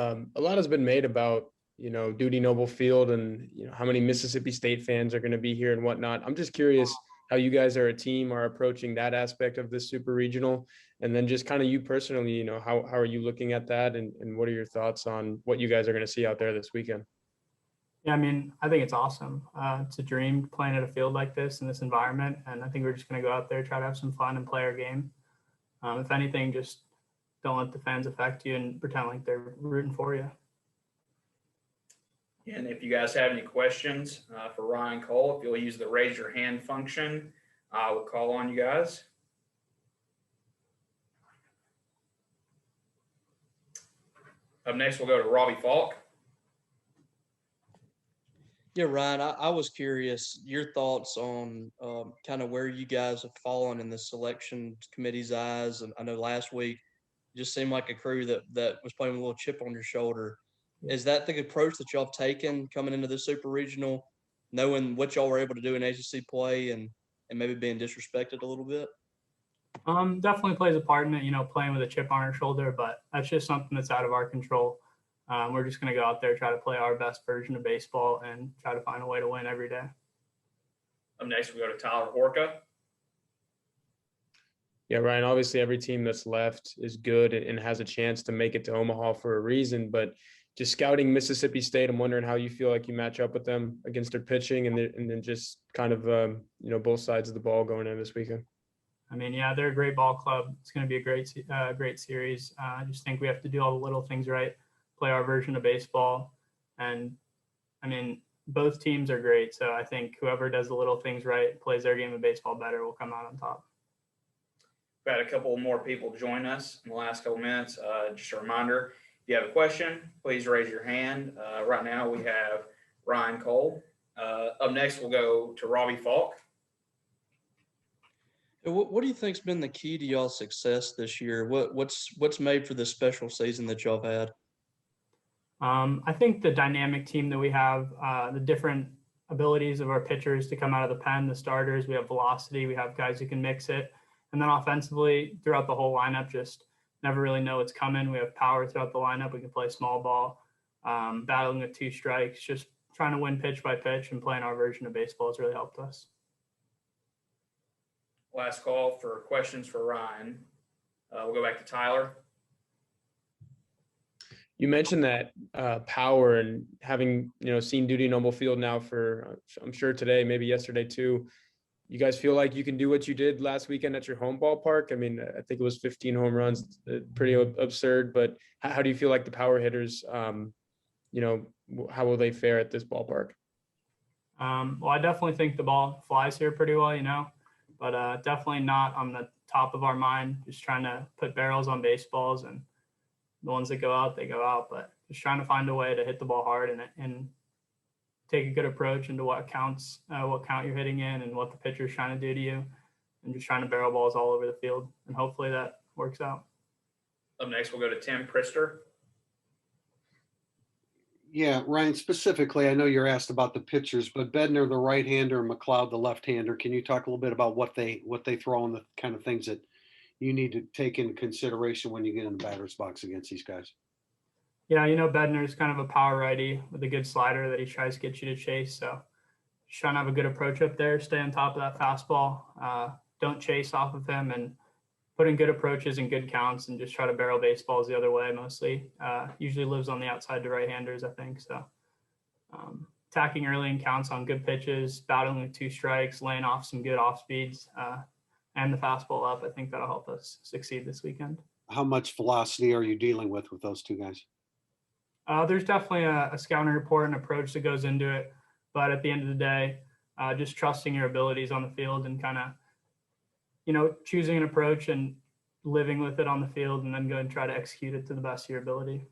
A lot has been made about, Dudy Noble Field and, how many Mississippi State fans are going to be here and whatnot. I'm just curious how you guys are a team are approaching that aspect of this super regional. And then just kind of you personally, how are you looking at that? And what are your thoughts on what you guys are going to see out there this weekend? Yeah, I mean, I think it's awesome. It's a dream playing at a field like this in this environment, and I think we're just going to go out there, try to have some fun, and play our game. If anything, just don't let the fans affect you and pretend like they're rooting for you. And if you guys have any questions for Ryan Cole, if you'll use the raise your hand function, I will call on you guys. Up next, we'll go to Robbie Falk. Yeah, Ryan, I was curious your thoughts on kind of where you guys have fallen in the selection committee's eyes. And I know last week it just seemed like a crew that was playing with a little chip on your shoulder. Is that the approach that y'all have taken coming into this super regional, knowing what y'all were able to do in ACC play and maybe being disrespected a little bit? Definitely plays a part in it, playing with a chip on our shoulder, but that's just something that's out of our control. We're just going to go out there, try to play our best version of baseball, and try to find a way to win every day. Up next, we go to Tyler Horka. Yeah, Ryan, obviously every team that's left is good and has a chance to make it to Omaha for a reason. But just scouting Mississippi State, I'm wondering how you feel like you match up with them against their pitching and then just kind of, both sides of the ball going in this weekend. I mean, yeah, they're a great ball club. It's going to be a great series. I just think we have to do all the little things right, play our version of baseball. And I mean, both teams are great. So I think whoever does the little things right, plays their game of baseball better, will come out on top. We've had a couple more people join us in the last couple minutes. Just a reminder, if you have a question, please raise your hand. Right now we have Ryan Cole. Up next, we'll go to Robbie Falk. What do you think's been the key to y'all's success this year? What's made for this special season that y'all have had? I think the dynamic team that we have, the different abilities of our pitchers to come out of the pen, the starters, we have velocity, we have guys who can mix it. And then offensively, throughout the whole lineup, just never really know what's coming. We have power throughout the lineup. We can play small ball, battling with two strikes, just trying to win pitch by pitch and playing our version of baseball has really helped us. Last call for questions for Ryan. We'll go back to Tyler. You mentioned that power and having, seen Dudy Noble Field now for, I'm sure today, maybe yesterday too. You guys feel like you can do what you did last weekend at your home ballpark? I mean, I think it was 15 home runs, pretty absurd, but how do you feel like the power hitters, how will they fare at this ballpark? Well, I definitely think the ball flies here pretty well, but definitely not on the top of our mind, just trying to put barrels on baseballs, and the ones that go out, they go out, but just trying to find a way to hit the ball hard and take a good approach into what counts, what count you're hitting in and what the pitcher's trying to do to you, and just trying to barrel balls all over the field. And hopefully that works out. Up next, we'll go to Tim Prister. Yeah, Ryan, specifically, I know you're asked about the pitchers, but Bednar, the right-hander, and McLeod, the left-hander, can you talk a little bit about what they throw and the kind of things that you need to take into consideration when you get in the batter's box against these guys? Yeah, Bednar is kind of a power righty with a good slider that he tries to get you to chase. So just trying to have a good approach up there, stay on top of that fastball, don't chase off of him, and put in good approaches and good counts and just try to barrel baseballs the other way mostly. Usually lives on the outside to right-handers, I think. So attacking early in counts on good pitches, battling with two strikes, laying off some good off speeds, and the fastball up, I think that'll help us succeed this weekend. How much velocity are you dealing with those two guys? There's definitely a scouting report and approach that goes into it. But at the end of the day, just trusting your abilities on the field and kind of, choosing an approach and living with it on the field, and then go and try to execute it to the best of your ability.